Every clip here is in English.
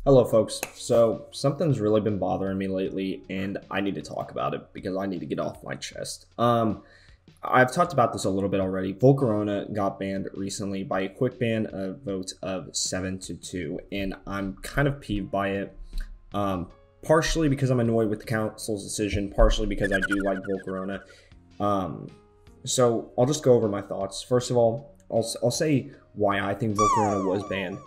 Hello, folks. So, something's really been bothering me lately, and I need to talk about it because I need to get off my chest. I've talked about this a little bit already. Volcarona got banned recently by a quick ban, a vote of 7-2, and I'm kind of peeved by it. Partially because I'm annoyed with the council's decision, partially because I do like Volcarona. So I'll just go over my thoughts. First of all, I'll say why I think Volcarona was banned.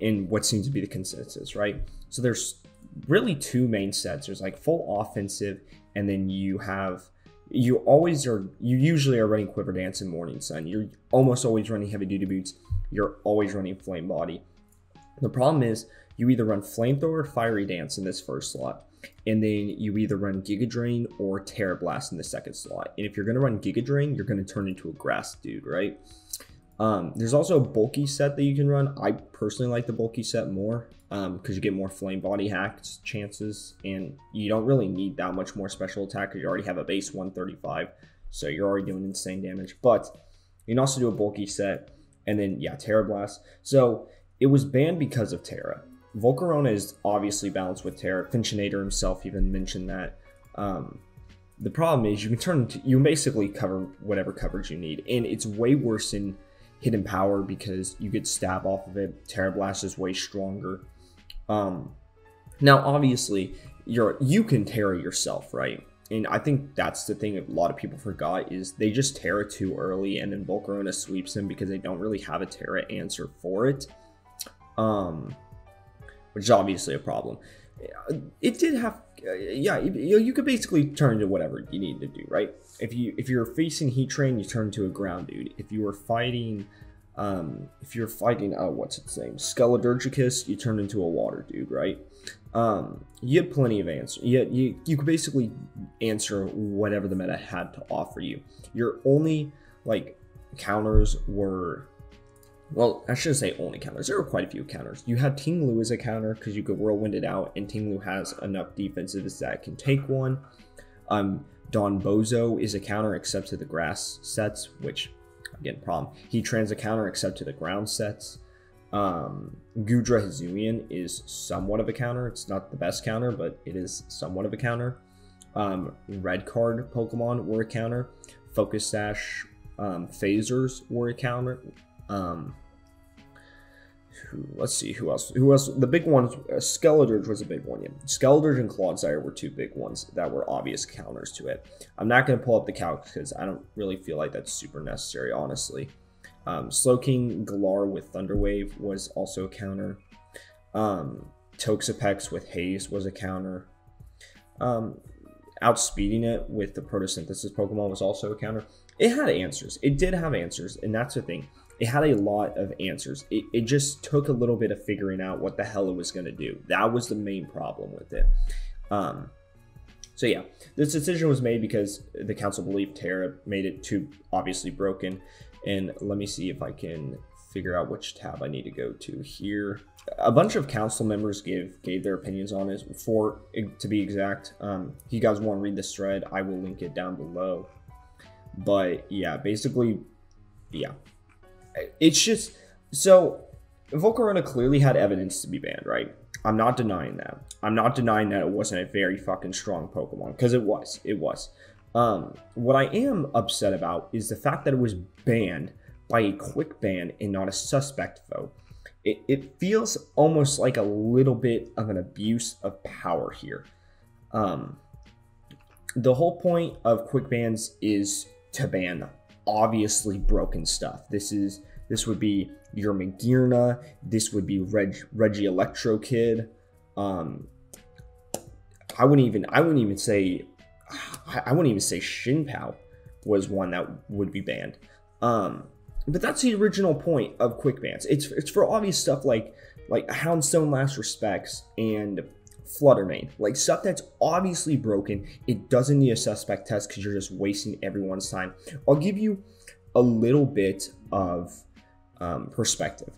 In what seems to be the consensus, right? So there's really two main sets. There's like full offensive, and then you usually are running Quiver Dance and Morning Sun. You're almost always running Heavy Duty Boots. You're always running Flame Body. The problem is you either run Flamethrower or Fiery Dance in this first slot, and then you either run Giga Drain or Terra Blast in the second slot. And if you're going to run Giga Drain, you're going to turn into a Grass Dude, right? There's also a bulky set that you can run. I personally like the bulky set more because you get more flame body hacks chances, and you don't really need that much more special attack because you already have a base 135, so you're already doing insane damage. But you can also do a bulky set, and then yeah, Terra Blast. So it was banned because of Terra. Volcarona is obviously balanced with Terra. Finchinator himself even mentioned that. The problem is you can basically cover whatever coverage you need, and it's way worse in Hidden Power because you get stab off of it. Terra Blast is way stronger. Now obviously you can Terra yourself, right? And I think that's the thing a lot of people forgot is they just Terra too early, and then Volcarona sweeps them because they don't really have a Terra answer for it. Which is obviously a problem. It did have, yeah, you could basically turn to whatever you need to do, right? If you're facing Heat Train, you turn to a Ground Dude. If you were fighting, what's its name, Skeledurgicus, you turn into a Water Dude, right? You had plenty of answers. You could basically answer whatever the meta had to offer you. Your only like counters were, well, I shouldn't say only counters. There were quite a few counters. You had Ting Lu as a counter because you could Whirlwind it out, and Ting Lu has enough defensives that it can take one. Don Bozo is a counter except to the grass sets, which, again, problem. Heatran's a counter except to the ground sets. Gudra Hizuian is somewhat of a counter. It's not the best counter, but it is somewhat of a counter. Red card Pokemon were a counter. Focus Sash Phasers were a counter. Let's see who else. The big ones, Skeledirge was a big one. Yeah. Skeledirge and Clodsire were two big ones that were obvious counters to it. I'm not going to pull up the calc because I don't really feel like that's super necessary, honestly. Slowking Galar with Thunderwave was also a counter. Toxapex with Haze was a counter. Outspeeding it with the Photosynthesis Pokemon was also a counter. It had answers. It did have answers, and that's the thing. It had a lot of answers. It just took a little bit of figuring out what the hell it was going to do. That was the main problem with it. So yeah, this decision was made because the council believed Terra made it too obviously broken. And let me see if I can figure out which tab I need to go to here. A bunch of council members gave their opinions on it. To be exact, if you guys want to read this thread, I will link it down below. But yeah, basically, yeah. It's just, so Volcarona clearly had evidence to be banned, right? I'm not denying that. I'm not denying that it wasn't a very fucking strong Pokemon, because it was. What I am upset about is the fact that it was banned by a quick ban and not a suspect vote. It feels almost like a little bit of an abuse of power here. The whole point of quick bans is to ban obviously broken stuff. This would be your Magearna. This would be Reggie Electro Kid. I wouldn't even say Shinpao was one that would be banned. But that's the original point of quick bans. It's for obvious stuff like Houndstone Last Respects and Fluttermane, like stuff that's obviously broken. It doesn't need a suspect test because you're just wasting everyone's time. I'll give you a little bit of perspective.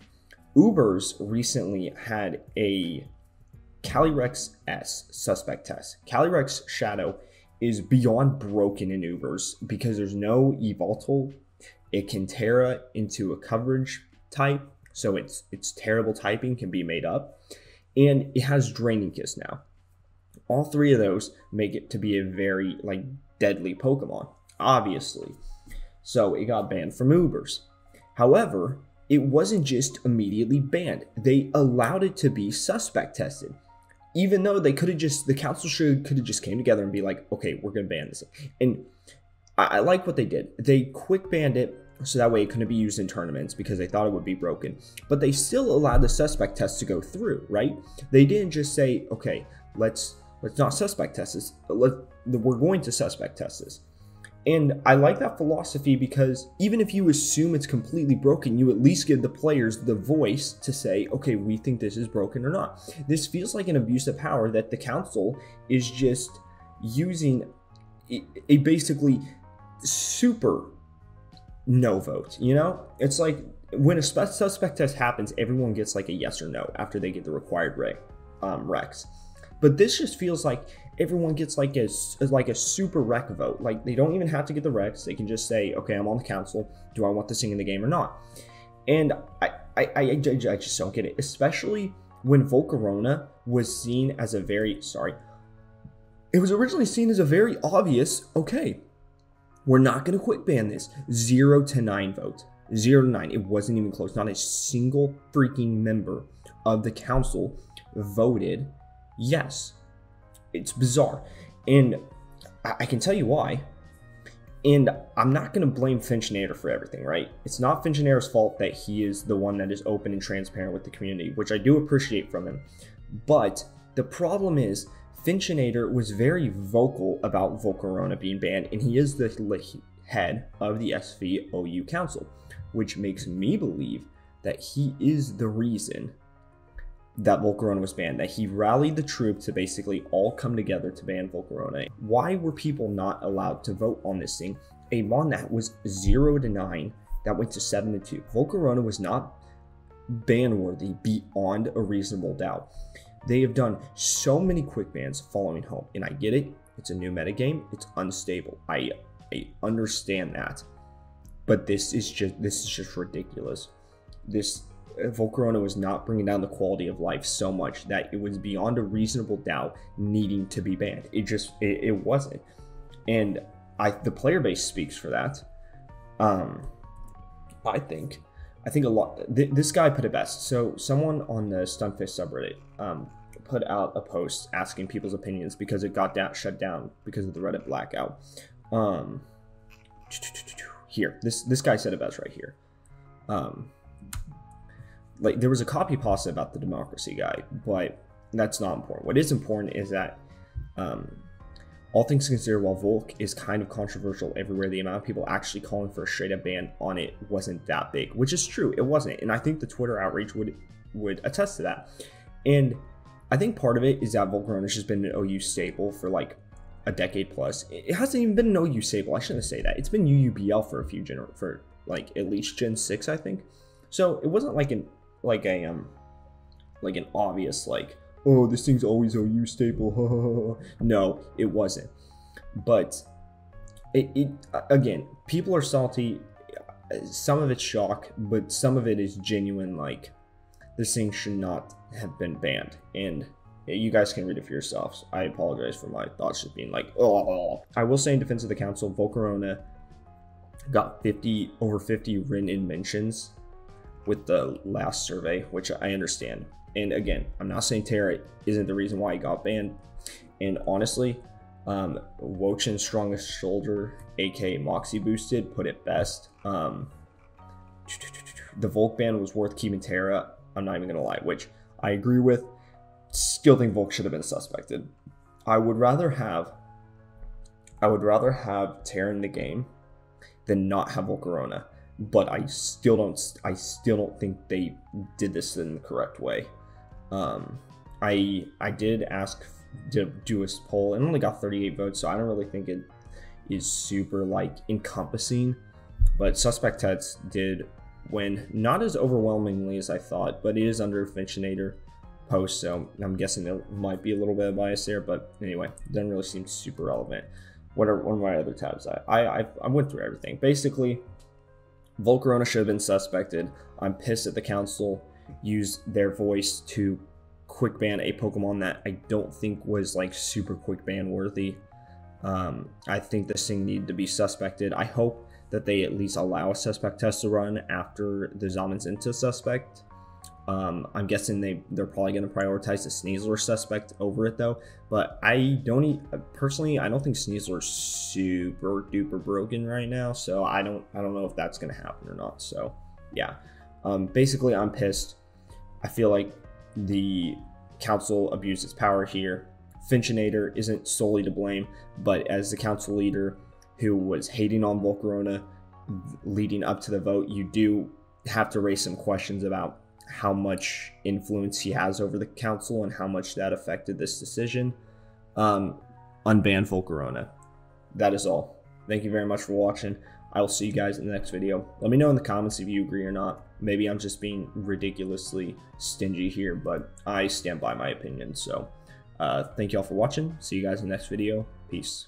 Ubers recently had a Calyrex S suspect test. Calyrex Shadow is beyond broken in Ubers because there's no Evoltal. It can Terra into a coverage type, so its terrible typing can be made up. and it has Draining Kiss now. All three of those make it to be a very like deadly Pokemon, obviously. So it got banned from Ubers. However, it wasn't just immediately banned. They allowed it to be suspect tested. Even though they could have just, the council could have just came together and be like, okay, we're going to ban this. And I like what they did. They quick banned it so that way it couldn't be used in tournaments because they thought it would be broken. But they still allowed the suspect test to go through, right? They didn't just say, okay, let's not suspect test this. We're going to suspect test this. And I like that philosophy because even if you assume it's completely broken, you at least give the players the voice to say, okay, we think this is broken or not. This feels like an abuse of power that the council is just using a basically super no vote, you know? It's like when a suspect test happens, everyone gets like a yes or no after they get the required recs. But this just feels like everyone gets like a super rec vote. Like they don't even have to get the recs. They can just say, okay, I'm on the council. Do I want this thing in the game or not? And I just don't get it. Especially when Volcarona was seen as a very, it was originally seen as a very obvious, okay, we're not going to quick ban this. 0 to 9 vote. 0 to 9. It wasn't even close. Not a single freaking member of the council voted yes. It's bizarre. And I can tell you why. And I'm not going to blame Finchinator for everything, right? It's not Finchinator's fault that he is the one that is open and transparent with the community, which I do appreciate from him. But the problem is, Finchinator was very vocal about Volcarona being banned, and he is the head of the SVOU Council, which makes me believe that he is the reason that Volcarona was banned, that he rallied the troops to basically all come together to ban Volcarona. Why were people not allowed to vote on this thing? A mon that was 0 to 9, that went to 7 to 2. Volcarona was not ban-worthy beyond a reasonable doubt. They have done so many quick bans following home, and I get it. It's a new metagame. It's unstable. I understand that, but this is just ridiculous. This Volcarona was not bringing down the quality of life so much that it was beyond a reasonable doubt needing to be banned. It wasn't, and the player base speaks for that. I think a lot. This guy put it best. So someone on the Stunfish subreddit put out a post asking people's opinions because it got shut down because of the Reddit blackout. Here, this guy said it best right here. Like there was a copy pasta about the democracy guy, but that's not important. What is important is that all things considered, while Volc is kind of controversial everywhere, the amount of people actually calling for a straight up ban on it wasn't that big, which is true. It wasn't. And I think the Twitter outrage would attest to that. And I think part of it is that Volcarona's just been an OU staple for like a decade plus. It hasn't even been an OU staple. I shouldn't say that. It's been UUBL for a few for like at least Gen 6, I think. So it wasn't like an obvious like, oh, this thing's always OU staple. No, it wasn't. But it again, people are salty. Some of it's shock, but some of it is genuine. Like this thing should not have been banned, and you guys can read it for yourselves. I apologize for my thoughts just being like, oh. I will say in defense of the council, Volcarona got over 50 written-in mentions with the last survey, which I understand. And again, I'm not saying Terra isn't the reason why he got banned. And honestly, Wochen's Strongest Shoulder, aka Moxie Boosted, put it best. The Volc ban was worth keeping Terra. I'm not even gonna lie, which I agree with. Still think Volc should have been suspected. I would rather have Terra in the game than not have Volcarona. But I still don't think they did this in the correct way. I did ask to do a poll and only got 38 votes, so I don't really think it is super like encompassing. But Suspect Tets did win, not as overwhelmingly as I thought, but it is under Finchinator post, so I'm guessing there might be a little bit of bias there. But anyway, it doesn't really seem super relevant. What are one of my other tabs? I went through everything basically. Volcarona should have been suspected. I'm pissed that the council used their voice to quick ban a Pokemon that I don't think was like super quick ban worthy. I think this thing needed to be suspected. I hope that they at least allow a suspect test to run after the Zaman's into suspect. I'm guessing they're probably going to prioritize the Sneasler suspect over it though. But personally, I don't think Sneasler's super duper broken right now. So I don't know if that's going to happen or not. So yeah, basically I'm pissed. I feel like the council abused its power here. Finchinator isn't solely to blame, but as the council leader who was hating on Volcarona leading up to the vote, you do have to raise some questions about how much influence he has over the council and how much that affected this decision. Unban Volcarona. That is all. Thank you very much for watching. I will see you guys in the next video. Let me know in the comments if you agree or not. Maybe I'm just being ridiculously stingy here, but I stand by my opinion. So thank you all for watching. See you guys in the next video. Peace.